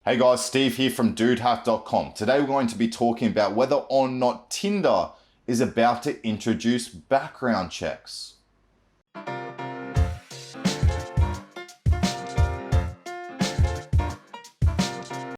Hey guys, Steve here from dudehack.com. Today we're going to be talking about whether or not Tinder is about to introduce background checks.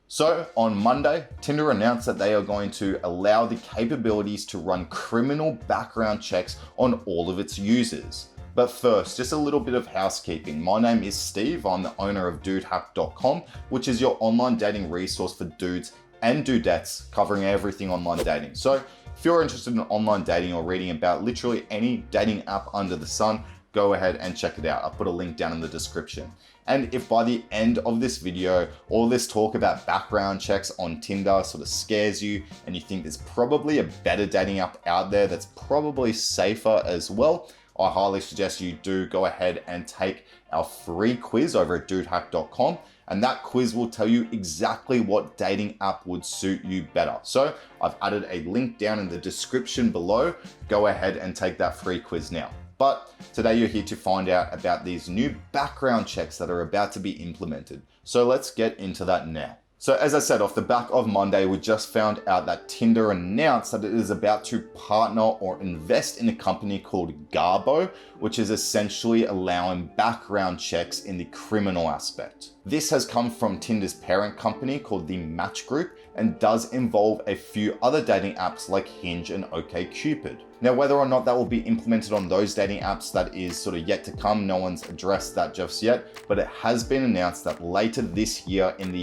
So on Monday, Tinder announced that they are going to allow the capabilities to run criminal background checks on all of its users. But first, just a little bit of housekeeping. My name is Steve. I'm the owner of dudehack.com, which is your online dating resource for dudes and dudettes covering everything online dating. So if you're interested in online dating or reading about literally any dating app under the sun, go ahead and check it out. I'll put a link down in the description. And if by the end of this video, all this talk about background checks on Tinder sort of scares you and you think there's probably a better dating app out there that's probably safer as well, I highly suggest you do go ahead and take our free quiz over at dudehack.com, and that quiz will tell you exactly what dating app would suit you better. So I've added a link down in the description below. Go ahead and take that free quiz now. But today you're here to find out about these new background checks that are about to be implemented. So let's get into that now. So as I said, off the back of Monday, we just found out that Tinder announced that it is about to partner or invest in a company called Garbo, which is essentially allowing background checks in the criminal aspect. This has come from Tinder's parent company called the Match Group and does involve a few other dating apps like Hinge and OkCupid. Now, whether or not that will be implemented on those dating apps, that is sort of yet to come. No one's addressed that just yet, but it has been announced that later this year in the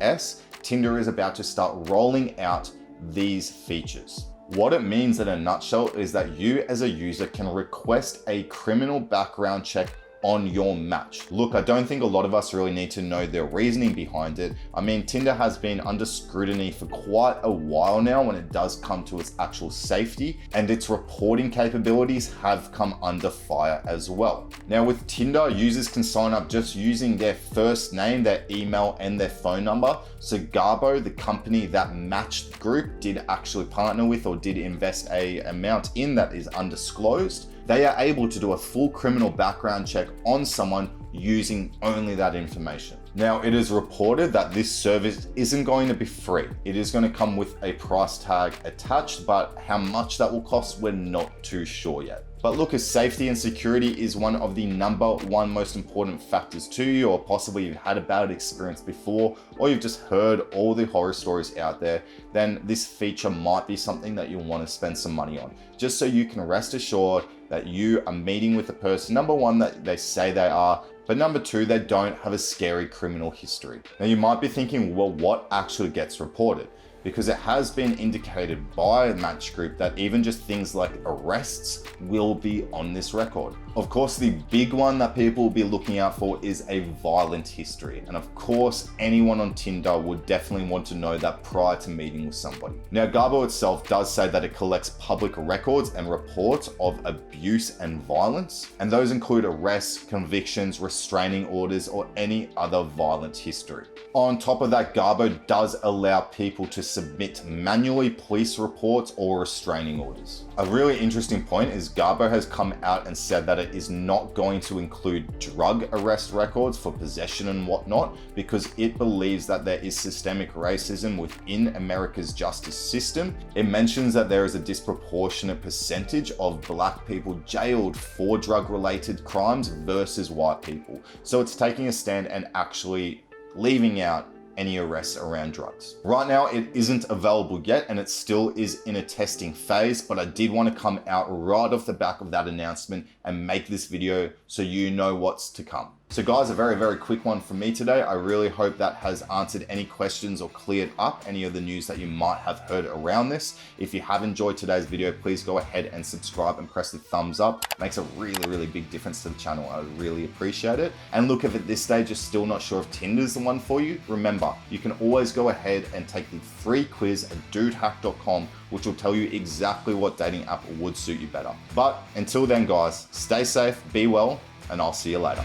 US, Tinder is about to start rolling out these features. What it means in a nutshell is that you as a user can request a criminal background check on your match. Look, I don't think a lot of us really need to know the reasoning behind it. I mean, Tinder has been under scrutiny for quite a while now when it does come to its actual safety, and its reporting capabilities have come under fire as well. Now with Tinder, users can sign up just using their first name, their email, and their phone number. So Garbo, the company that Match Group did actually partner with or did invest a amount in that is undisclosed, they are able to do a full criminal background check on someone using only that information. Now, it is reported that this service isn't going to be free. It is going to come with a price tag attached, but how much that will cost, we're not too sure yet. But look, as safety and security is one of the #1 most important factors to you, or possibly you've had a bad experience before, or you've just heard all the horror stories out there, then this feature might be something that you'll want to spend some money on, just so you can rest assured that you are meeting with the person, #1, that they say they are, but #2, they don't have a scary criminal history. Now you might be thinking, well, what actually gets reported? Because it has been indicated by Match Group that even just things like arrests will be on this record. Of course, the big one that people will be looking out for is a violent history. And of course, anyone on Tinder would definitely want to know that prior to meeting with somebody. Now, Garbo itself does say that it collects public records and reports of abuse and violence, and those include arrests, convictions, restraining orders, or any other violent history. On top of that, Garbo does allow people to submit manually police reports or restraining orders. A really interesting point is Garbo has come out and said that it is not going to include drug arrest records for possession and whatnot, because it believes that there is systemic racism within America's justice system. It mentions that there is a disproportionate percentage of black people jailed for drug-related crimes versus white people. So it's taking a stand and actually leaving out any arrests around drugs. Right now, it isn't available yet, and it still is in a testing phase, but I did want to come out right off the back of that announcement and make this video so you know what's to come. So guys, a very quick one from me today. I really hope that has answered any questions or cleared up any of the news that you might have heard around this. If you have enjoyed today's video, please go ahead and subscribe and press the thumbs up. It makes a really big difference to the channel. I really appreciate it. And look, if at this stage you're still not sure if Tinder's the one for you, remember, you can always go ahead and take the free quiz at dudehack.com, which will tell you exactly what dating app would suit you better. But until then guys, stay safe, be well, and I'll see you later.